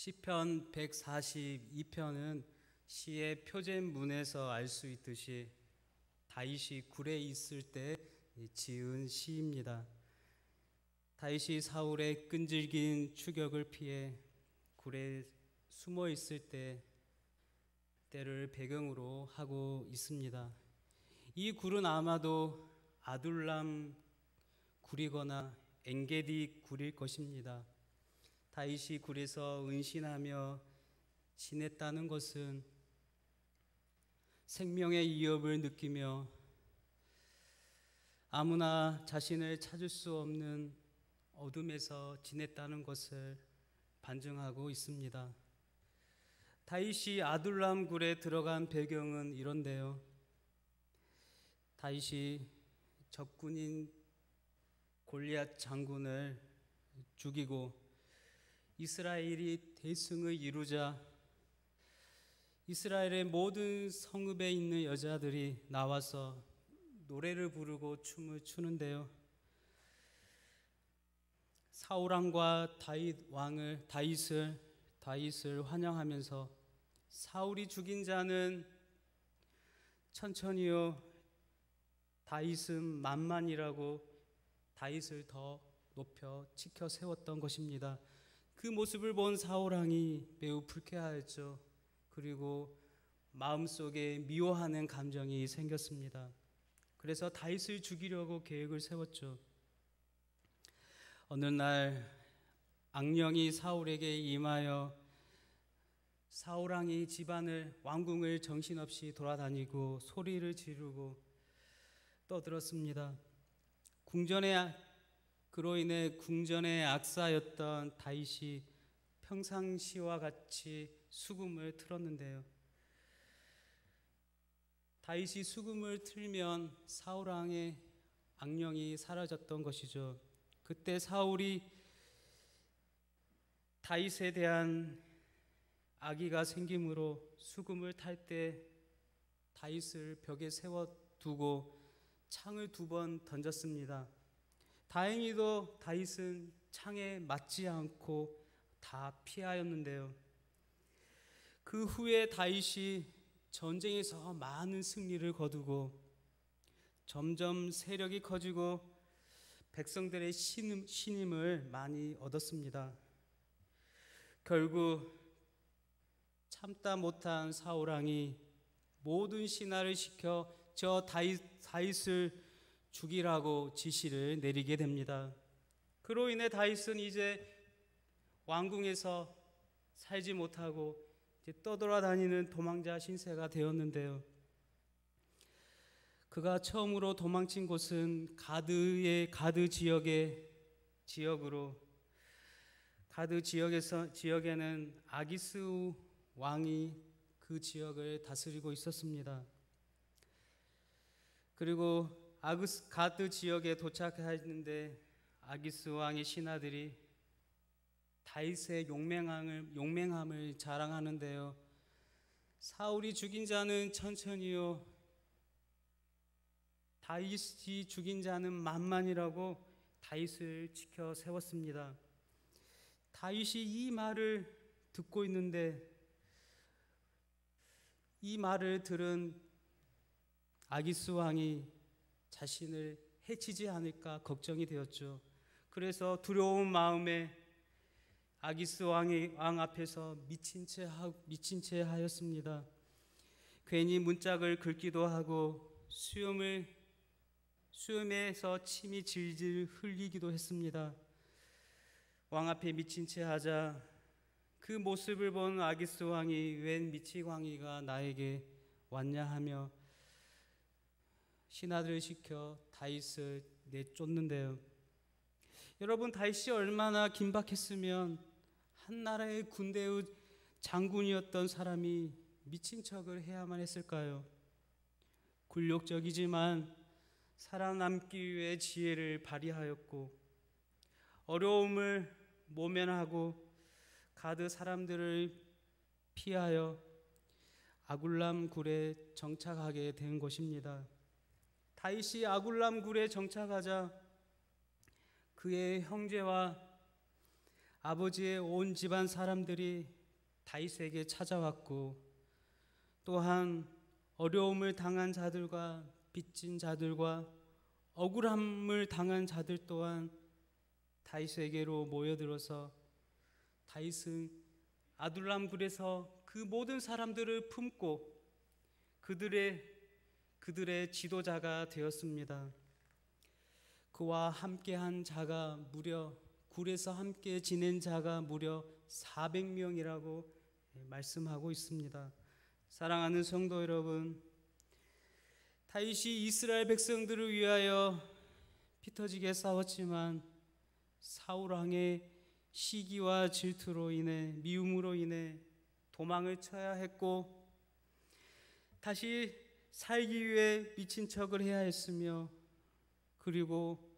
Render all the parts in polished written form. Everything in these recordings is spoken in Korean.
시편 142편은 시의 표제문에서 알 수 있듯이 다윗이 굴에 있을 때 지은 시입니다. 다윗이 사울의 끈질긴 추격을 피해 굴에 숨어 있을 때를 배경으로 하고 있습니다. 이 굴은 아마도 아둘람 굴이거나 엔게디 굴일 것입니다. 다윗이 굴에서 은신하며 지냈다는 것은 생명의 위협을 느끼며 아무나 자신을 찾을 수 없는 어둠에서 지냈다는 것을 반증하고 있습니다. 다윗이 아둘람 굴에 들어간 배경은 이런데요. 다윗이 적군인 골리앗 장군을 죽이고 이스라엘이 대승을 이루자 이스라엘의 모든 성읍에 있는 여자들이 나와서 노래를 부르고 춤을 추는데요. 사울 왕과 다윗을 환영하면서 사울이 죽인 자는 천천히요, 다윗은 만만이라고 다윗을 더 높여 치켜 세웠던 것입니다. 그 모습을 본 사울 왕이 매우 불쾌하였죠. 그리고 마음속에 미워하는 감정이 생겼습니다. 그래서 다윗을 죽이려고 계획을 세웠죠. 어느 날 악령이 사울에게 임하여 사울 왕이 집안을 왕궁을 정신없이 돌아다니고 소리를 지르고 떠들었습니다. 그로 인해 궁전의 악사였던 다윗이 평상시와 같이 수금을 틀었는데요. 다윗이 수금을 틀면 사울 왕의 악령이 사라졌던 것이죠. 그때 사울이 다윗에 대한 악의가 생기므로 수금을 탈 때 다윗을 벽에 세워두고 창을 2번 던졌습니다. 다행히도 다윗은 창에 맞지 않고 다 피하였는데요. 그 후에 다윗이 전쟁에서 많은 승리를 거두고 점점 세력이 커지고 백성들의 신임을 많이 얻었습니다. 결국 참다 못한 사울 왕이 모든 신하를 시켜 저 다윗을 죽이라고 지시를 내리게 됩니다. 그로 인해 다윗은 이제 왕궁에서 살지 못하고 이제 떠돌아다니는 도망자 신세가 되었는데요. 그가 처음으로 도망친 곳은 가드 지역에는 아기스 왕이 그 지역을 다스리고 있었습니다. 그리고 가드 지역에 도착했는데 아기스 왕의 신하들이 다윗의 용맹함을 자랑하는데요. 사울이 죽인 자는 천천히요, 다윗이 죽인 자는 만만이라고 다윗을 지켜 세웠습니다. 다윗이 이 말을 듣고 있는데 이 말을 들은 아기스 왕이 자신을 해치지 않을까 걱정이 되었죠. 그래서 두려운 마음에 아기스 왕 앞에서 미친 채 하였습니다. 괜히 문짝을 긁기도 하고 수염에서 침이 질질 흘리기도 했습니다. 왕 앞에 미친 채 하자 그 모습을 본 아기스 왕이 웬 미치광이가 나에게 왔냐 하며 신하들을 시켜 다윗을 내쫓는데요. 여러분, 다윗이 얼마나 긴박했으면 한 나라의 군대의 장군이었던 사람이 미친 척을 해야만 했을까요? 굴욕적이지만 살아남기 위해 지혜를 발휘하였고 어려움을 모면하고 가드 사람들을 피하여 아둘람 굴에 정착하게 된 것입니다. 다윗이 아둘람 굴에 정착하자 그의 형제와 아버지의 온 집안 사람들이 다윗에게 찾아왔고, 또한 어려움을 당한 자들과 빚진 자들과 억울함을 당한 자들 또한 다윗에게로 모여들어서 다윗은 아둘람 굴에서 그 모든 사람들을 품고 그들의 지도자가 되었습니다. 그와 함께한 자가 무려 굴에서 함께 지낸 자가 무려 400명이라고 말씀하고 있습니다. 사랑하는 성도 여러분, 다윗이 이스라엘 백성들을 위하여 피터지게 싸웠지만 사울 왕의 시기와 질투로 인해, 미움으로 인해 도망을 쳐야 했고, 다시 살기 위해 미친 척을 해야 했으며, 그리고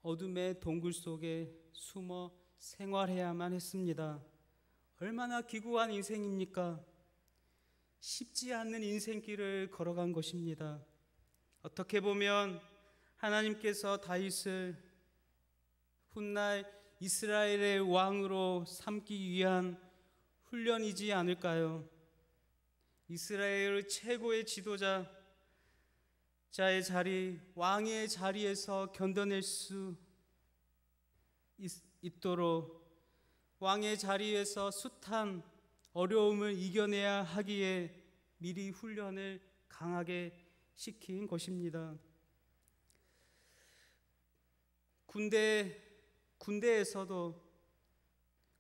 어둠의 동굴 속에 숨어 생활해야만 했습니다. 얼마나 기구한 인생입니까? 쉽지 않는 인생길을 걸어간 것입니다. 어떻게 보면 하나님께서 다윗을 훗날 이스라엘의 왕으로 삼기 위한 훈련이지 않을까요? 이스라엘 최고의 지도자의 자리, 왕의 자리에서 견뎌낼 수 있도록 왕의 자리에서 숱한 어려움을 이겨내야 하기에 미리 훈련을 강하게 시킨 것입니다.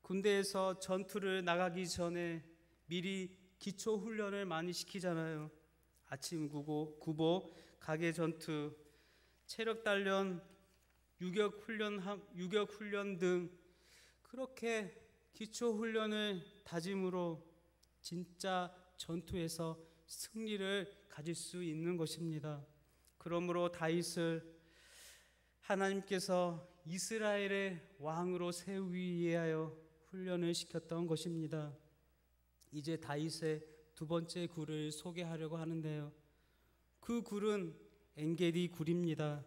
군대에서 전투를 나가기 전에 미리 기초 훈련을 많이 시키잖아요. 아침 구보, 가계 전투, 체력 단련, 유격 훈련 등 그렇게 기초 훈련을 다짐으로 진짜 전투에서 승리를 가질 수 있는 것입니다. 그러므로 다윗을 하나님께서 이스라엘의 왕으로 세우기 위하여 훈련을 시켰던 것입니다. 이제 다윗의 두 번째 굴을 소개하려고 하는데요. 그 굴은 엔게디 굴입니다.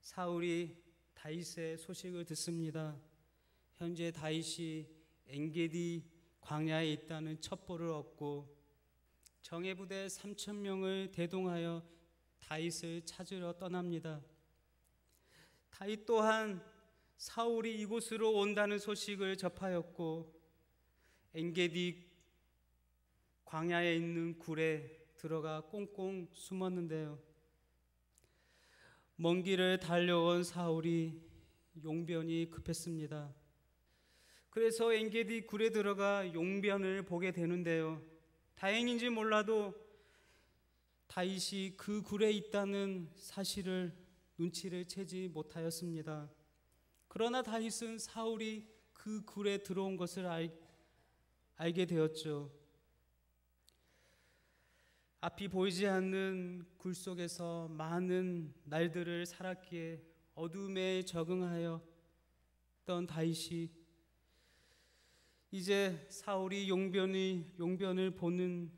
사울이 다윗의 소식을 듣습니다. 현재 다윗이 엔게디 광야에 있다는 첩보를 얻고 정예부대 3,000명을 대동하여 다윗을 찾으러 떠납니다. 다윗 또한 사울이 이곳으로 온다는 소식을 접하였고 엔게디 광야에 있는 굴에 들어가 꽁꽁 숨었는데요. 먼 길을 달려온 사울이 용변이 급했습니다. 그래서 엔게디 굴에 들어가 용변을 보게 되는데요. 다행인지 몰라도 다윗이 그 굴에 있다는 사실을 눈치를 채지 못하였습니다. 그러나 다윗은 사울이 그 굴에 들어온 것을 알게 되었죠. 앞이 보이지 않는 굴 속에서 많은 날들을 살았기에 어둠에 적응하였던 다윗이 이제 사울이 용변을 보는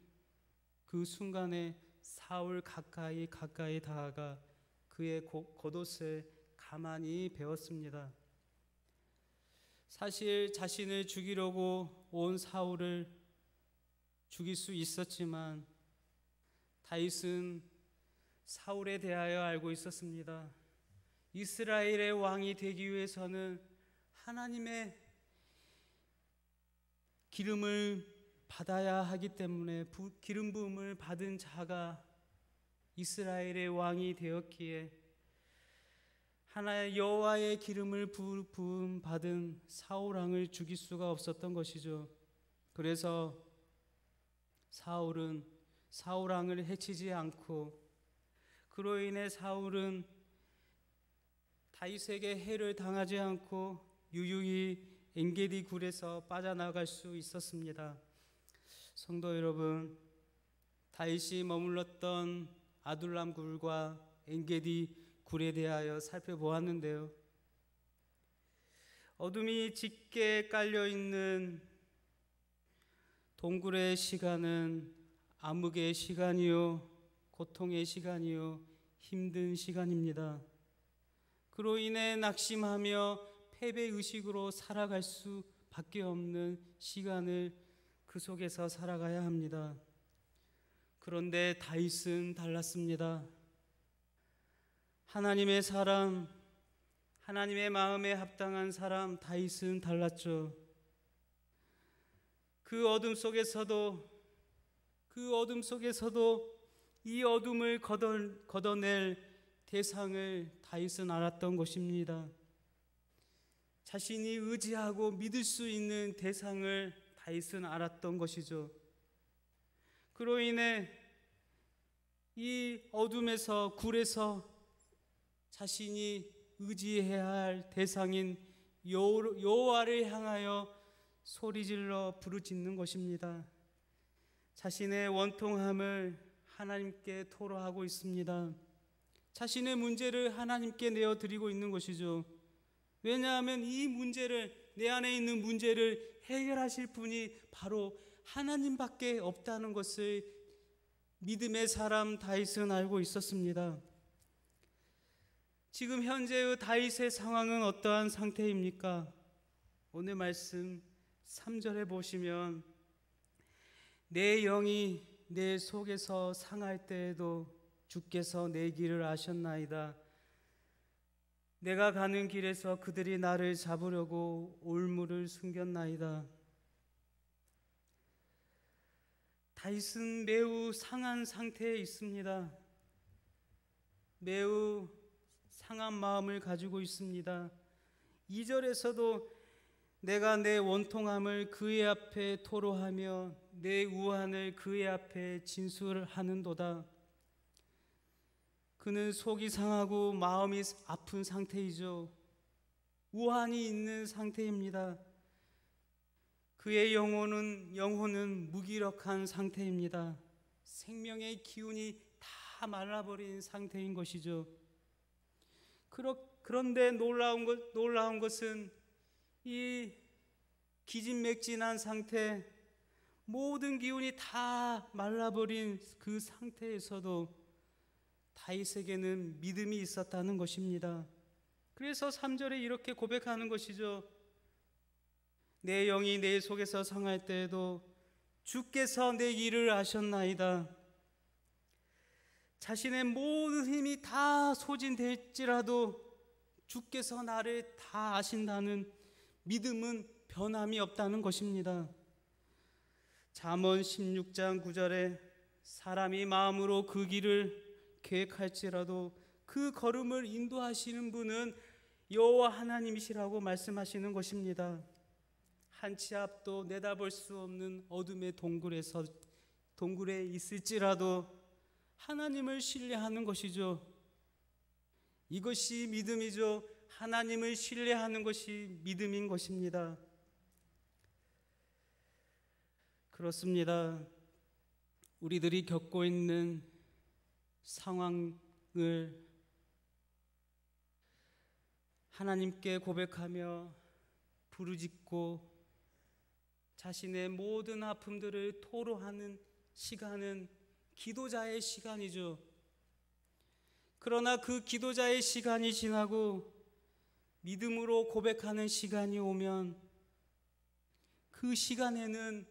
그 순간에 사울 가까이 다가가 그의 겉옷을 가만히 베었습니다. 사실 자신을 죽이려고 온 사울을 죽일 수 있었지만 다윗은 사울에 대하여 알고 있었습니다. 이스라엘의 왕이 되기 위해서는 하나님의 기름을 받아야 하기 때문에 기름 부음을 받은 자가 이스라엘의 왕이 되었기에 하나의 여호와의 기름을 부음 받은 사울 왕을 죽일 수가 없었던 것이죠. 그래서 사울은 사울 왕을 해치지 않고 그로 인해 사울은 다윗에게 해를 당하지 않고 유유히 엔게디 굴에서 빠져나갈 수 있었습니다. 성도 여러분, 다윗이 머물렀던 아둘람 굴과 엔게디 굴에 대하여 살펴보았는데요. 어둠이 짙게 깔려있는 동굴의 시간은 암흑의 시간이요 고통의 시간이요 힘든 시간입니다. 그로 인해 낙심하며 패배의식으로 살아갈 수밖에 없는 시간을 그 속에서 살아가야 합니다. 그런데 다윗은 달랐습니다. 하나님의 사람, 하나님의 마음에 합당한 사람 다윗은 달랐죠. 그 어둠 속에서도 이 어둠을 걷어낼 대상을 다윗은 알았던 것입니다. 자신이 의지하고 믿을 수 있는 대상을 다윗은 알았던 것이죠. 그로 인해 이 어둠에서 굴에서 자신이 의지해야 할 대상인 여호와를 향하여 소리질러 부르짖는 것입니다. 자신의 원통함을 하나님께 토로하고 있습니다. 자신의 문제를 하나님께 내어드리고 있는 것이죠. 왜냐하면 이 문제를, 내 안에 있는 문제를 해결하실 분이 바로 하나님밖에 없다는 것을 믿음의 사람 다윗은 알고 있었습니다. 지금 현재의 다윗의 상황은 어떠한 상태입니까? 오늘 말씀 3절에 보시면 내 영이 내 속에서 상할 때에도 주께서 내 길을 아셨나이다. 내가 가는 길에서 그들이 나를 잡으려고 올무를 숨겼나이다. 다윗은 매우 상한 상태에 있습니다. 매우 상한 마음을 가지고 있습니다. 2절에서도 내가 내 원통함을 그의 앞에 토로하며 내 우환을 그의 앞에 진술하는도다. 그는 속이 상하고 마음이 아픈 상태이죠. 우환이 있는 상태입니다. 그의 영혼은 무기력한 상태입니다. 생명의 기운이 다 말라버린 상태인 것이죠. 그런데 놀라운 것은 이 기진맥진한 상태, 모든 기운이 다 말라버린 그 상태에서도 다윗에게는 믿음이 있었다는 것입니다. 그래서 3절에 이렇게 고백하는 것이죠. 내 영이 내 속에서 상할 때에도 주께서 내 길을 아셨나이다. 자신의 모든 힘이 다 소진될지라도 주께서 나를 다 아신다는 믿음은 변함이 없다는 것입니다. 잠언 16장 9절에 사람이 마음으로 그 길을 계획할지라도 그 걸음을 인도하시는 분은 여호와 하나님이시라고 말씀하시는 것입니다. 한 치 앞도 내다볼 수 없는 어둠의 동굴에 있을지라도 하나님을 신뢰하는 것이죠. 이것이 믿음이죠. 하나님을 신뢰하는 것이 믿음인 것입니다. 그렇습니다. 우리들이 겪고 있는 상황을 하나님께 고백하며 부르짖고 자신의 모든 아픔들을 토로하는 시간은 기도자의 시간이죠. 그러나 그 기도자의 시간이 지나고 믿음으로 고백하는 시간이 오면 그 시간에는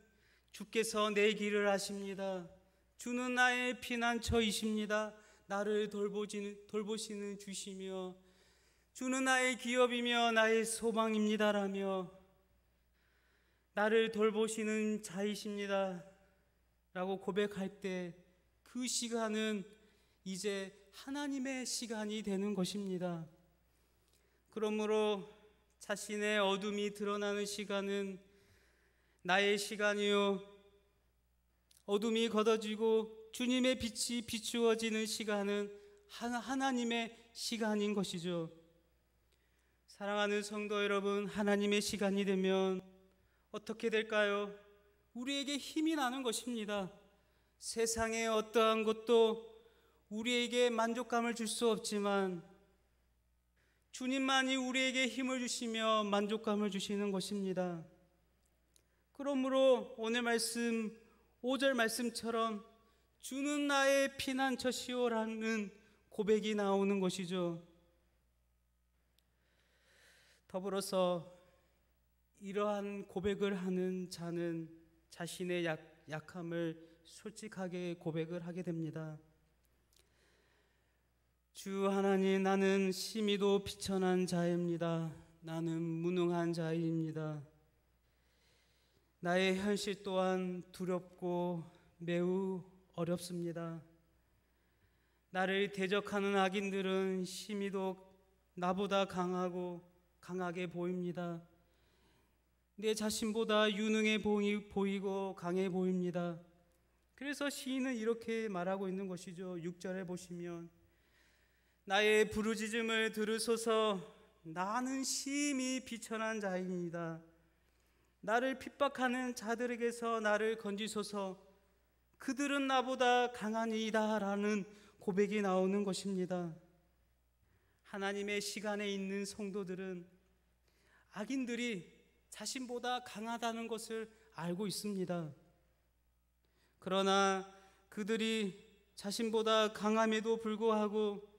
주께서 내 길을 아십니다. 주는 나의 피난처이십니다. 나를 돌보시는 주시며 주는 나의 기업이며 나의 소망입니다라며 나를 돌보시는 자이십니다 라고 고백할 때 그 시간은 이제 하나님의 시간이 되는 것입니다. 그러므로 자신의 어둠이 드러나는 시간은 나의 시간이요, 어둠이 걷어지고 주님의 빛이 비추어지는 시간은 하나님의 시간인 것이죠. 사랑하는 성도 여러분, 하나님의 시간이 되면 어떻게 될까요? 우리에게 힘이 나는 것입니다. 세상의 어떠한 것도 우리에게 만족감을 줄 수 없지만 주님만이 우리에게 힘을 주시며 만족감을 주시는 것입니다. 그러므로 오늘 말씀 5절 말씀처럼 주는 나의 피난처시오라는 고백이 나오는 것이죠. 더불어서 이러한 고백을 하는 자는 자신의 약함을 솔직하게 고백을 하게 됩니다. 주 하나님, 나는 심히도 비천한 자입니다. 나는 무능한 자입니다. 나의 현실 또한 두렵고 매우 어렵습니다. 나를 대적하는 악인들은 심히도 나보다 강하게 보입니다. 내 자신보다 유능해 보이고 강해 보입니다. 그래서 시인은 이렇게 말하고 있는 것이죠. 6절에 보시면 나의 부르짖음을 들으소서. 나는 심히 비천한 자입니다. 나를 핍박하는 자들에게서 나를 건지소서. 그들은 나보다 강하니이다 라는 고백이 나오는 것입니다. 하나님의 시간에 있는 성도들은 악인들이 자신보다 강하다는 것을 알고 있습니다. 그러나 그들이 자신보다 강함에도 불구하고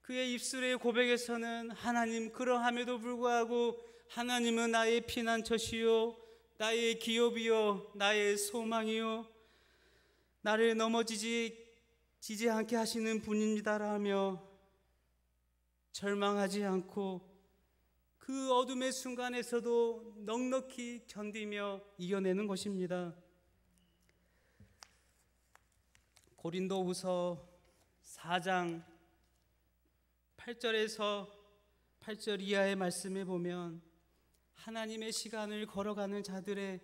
그의 입술의 고백에서는 하나님, 그러함에도 불구하고 하나님은 나의 피난처시요 나의 기업이요 나의 소망이요 나를 넘어지지 않게 하시는 분입니다라며 절망하지 않고 그 어둠의 순간에서도 넉넉히 견디며 이겨내는 것입니다. 고린도후서 4장 8절에서 8절 이하의 말씀에 보면 하나님의 시간을 걸어가는 자들의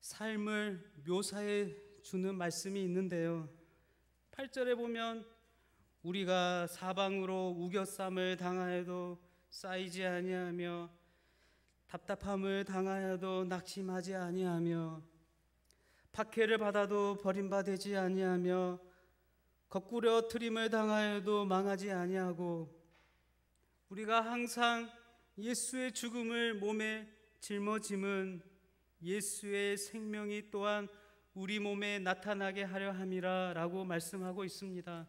삶을 묘사해 주는 말씀이 있는데요. 8절에 보면 우리가 사방으로 우겨쌈을 당하여도 쌓이지 아니하며 답답함을 당하여도 낙심하지 아니하며 박해를 받아도 버림받지 아니하며 거꾸려 트림을 당하여도 망하지 아니하고 우리가 항상 예수의 죽음을 몸에 짊어짐은 예수의 생명이 또한 우리 몸에 나타나게 하려 함이라 라고 말씀하고 있습니다.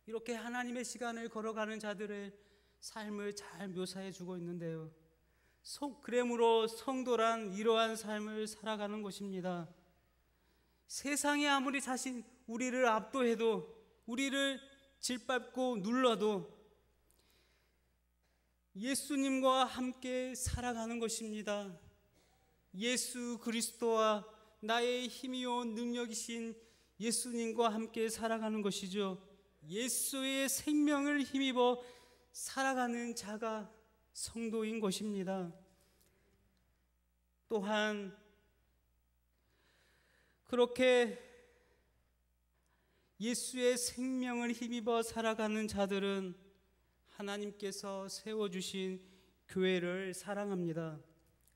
이렇게 하나님의 시간을 걸어가는 자들의 삶을 잘 묘사해 주고 있는데요. 그러므로 성도란 이러한 삶을 살아가는 것입니다. 세상이 아무리 우리를 압도해도 우리를 짓밟고 눌러도 예수님과 함께 살아가는 것입니다. 예수 그리스도와 나의 힘이요 능력이신 예수님과 함께 살아가는 것이죠. 예수의 생명을 힘입어 살아가는 자가 성도인 것입니다. 또한 그렇게 예수의 생명을 힘입어 살아가는 자들은 하나님께서 세워주신 교회를 사랑합니다.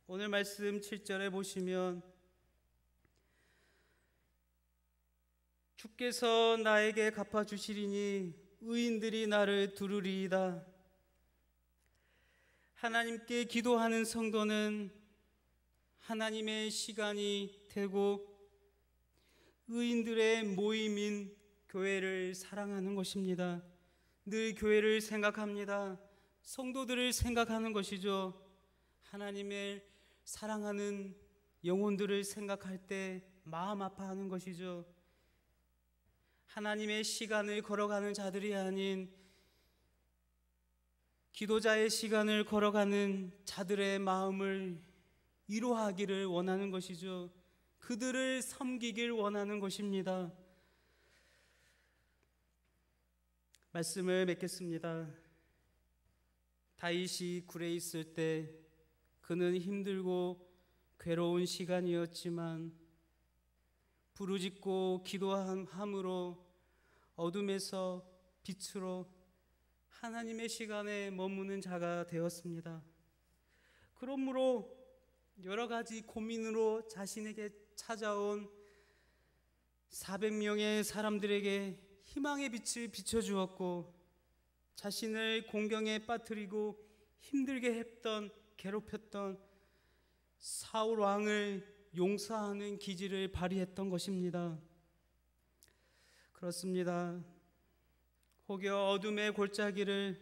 오늘 말씀 7절에 보시면 주께서 나에게 갚아주시리니 의인들이 나를 두루리이다. 하나님께 기도하는 성도는 하나님의 시간이 되고 의인들의 모임인 교회를 사랑하는 것입니다. 늘 교회를 생각합니다. 성도들을 생각하는 것이죠. 하나님을 사랑하는 영혼들을 생각할 때 마음 아파하는 것이죠. 하나님의 시간을 걸어가는 자들이 아닌 기도자의 시간을 걸어가는 자들의 마음을 위로하기를 원하는 것이죠. 그들을 섬기길 원하는 것입니다. 말씀을 맺겠습니다. 다윗이 굴에 있을 때 그는 힘들고 괴로운 시간이었지만 부르짖고 기도함으로 어둠에서 빛으로 하나님의 시간에 머무는 자가 되었습니다. 그러므로 여러 가지 고민으로 자신에게 찾아온 400명의 사람들에게 희망의 빛을 비춰주었고 자신을 공경에 빠뜨리고 힘들게 했던 괴롭혔던 사울 왕을 용서하는 기질을 발휘했던 것입니다. 그렇습니다. 혹여 어둠의 골짜기를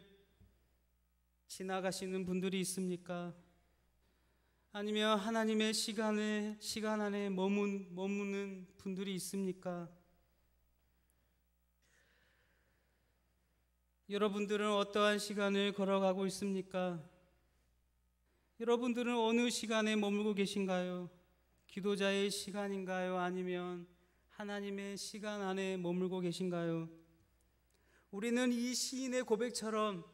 지나가시는 분들이 있습니까? 아니면 하나님의 시간 안에 머무는 분들이 있습니까? 여러분들은 어떠한 시간을 걸어가고 있습니까? 여러분들은 어느 시간에 머물고 계신가요? 기도자의 시간인가요? 아니면 하나님의 시간 안에 머물고 계신가요? 우리는 이 시인의 고백처럼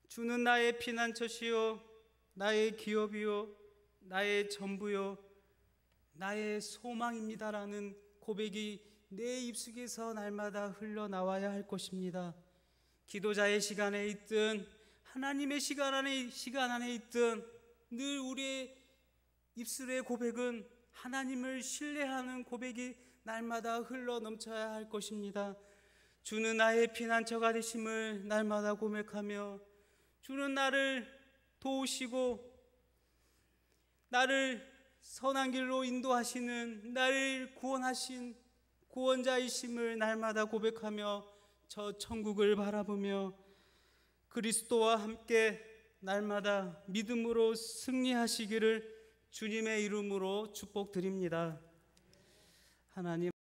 주는 나의 피난처시요 나의 기업이요 나의 전부요 나의 소망입니다라는 고백이 내 입속에서 날마다 흘러나와야 할 것입니다. 기도자의 시간에 있든 하나님의 시간 안에 있든 늘 우리의 입술의 고백은 하나님을 신뢰하는 고백이 날마다 흘러 넘쳐야 할 것입니다. 주는 나의 피난처가 되심을 날마다 고백하며 주는 나를 도우시고 나를 선한 길로 인도하시는 나를 구원하신 구원자이심을 날마다 고백하며 저 천국을 바라보며 그리스도와 함께 날마다 믿음으로 승리하시기를 주님의 이름으로 축복드립니다. 하나님